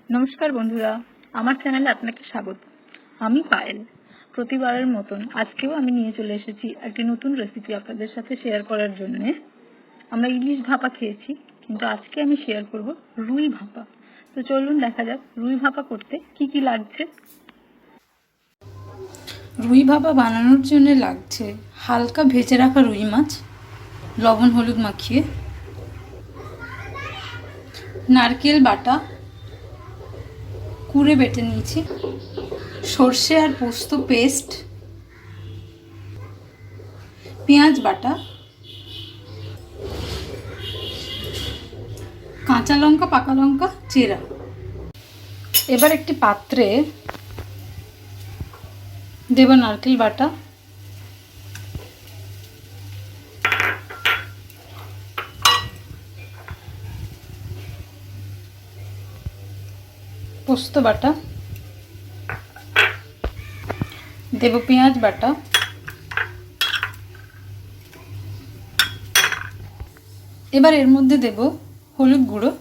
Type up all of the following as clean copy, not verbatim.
নমস্কার বন্ধুরা, আমার চ্যানেলে আপনাকে স্বাগত। আমি পায়েল। প্রতিবারের মতন আজকেও আমি নিয়ে চলে এসেছি একটি নতুন রেসিপি আপনাদের সাথে শেয়ার করার জন্য। আমরা ইলিশ ভাপা খেয়েছি, কিন্তু আজকে আমি শেয়ার করব রুই ভাপা। তো চলুন দেখা যাক রুই ভাপা করতে কি কি লাগছে। রুই ভাপা বানানোর জন্য লাগছে হালকা ভেজে রাখা রুই মাছ, লবণ হলুদ মাখিয়ে, নারকেল বাটা কুড়ে বেটে নিয়েছি, সর্ষে আর পোস্ত পেস্ট, পেঁয়াজ বাটা, কাঁচা লঙ্কা পাকা লঙ্কা চেরা। এবার একটি পাত্রে দেব নারকেল বাটা, পোস্ত বাটা, দেব পেঁয়াজ বাটা, এবার এর মধ্যে দেব হলুদ গুঁড়ো,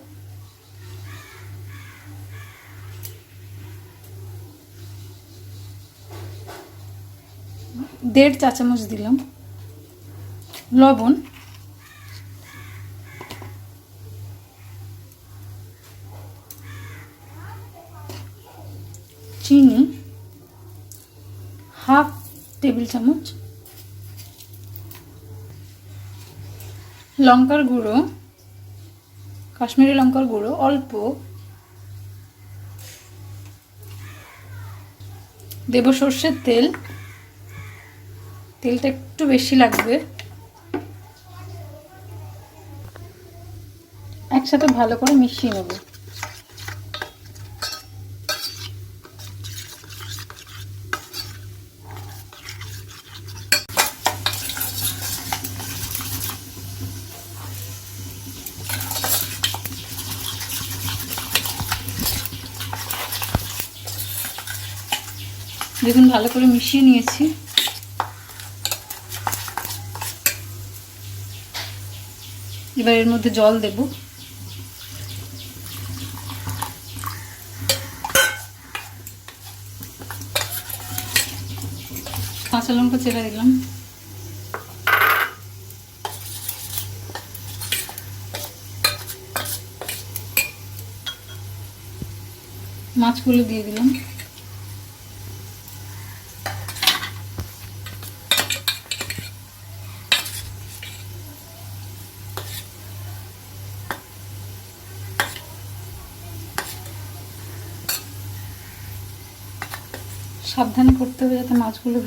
দেড় চা চামচ দিলাম লবণ, চিনি হাফ টেবিল চামচ, লঙ্কার গুঁড়ো কাশ্মীরি লঙ্কার গুঁড়ো অল্প, দেব সর্ষের তেল, তেলটা একটু বেশি লাগবে। একসাথে ভালো করে মিশিয়ে নেব। দেখুন ভালো করে মিশিয়ে নিয়েছি। এবার এর মধ্যে জল দেব, কাঁচা লঙ্কা চেরা দিলাম, মাছগুলো দিয়ে দিলাম, সাবধানে করতে হবে যাতে মাছগুলো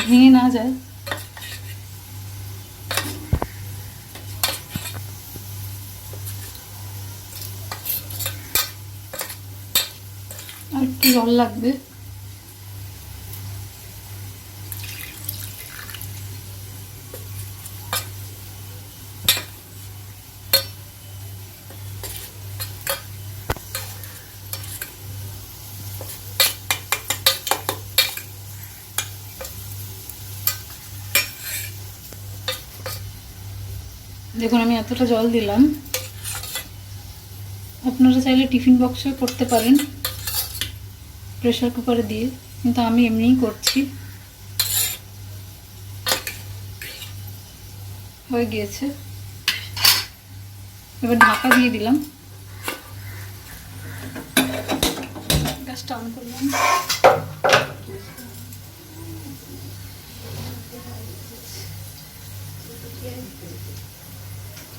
ভেঙে না যায়। আর একটু জল লাগবে। দেখুন আমি এতটা জল দিলাম। আপনারা চাইলে টিফিন বক্সে করতে পারেন প্রেসার কুকারে দিয়ে, কিন্তু আমি এমনিই করছি। হয়ে গিয়েছে, এবার ঢাকা দিয়ে দিলাম, গ্যাসটা অন করলাম।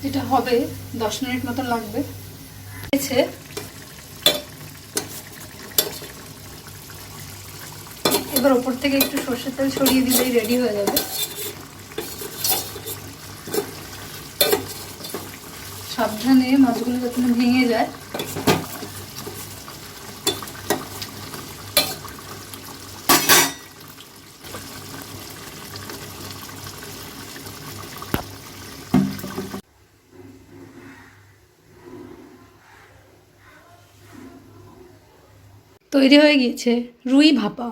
এটা হবে 10 মিনিট মতো লাগবে। এবার ওপর থেকে একটু সরষের তেল ছড়িয়ে দিলেই রেডি হয়ে যাবে। সাবধানে মাছগুলো যাতে না ভেঙে যায়। তৈরি হয়ে গিয়েছে রুই ভাপা।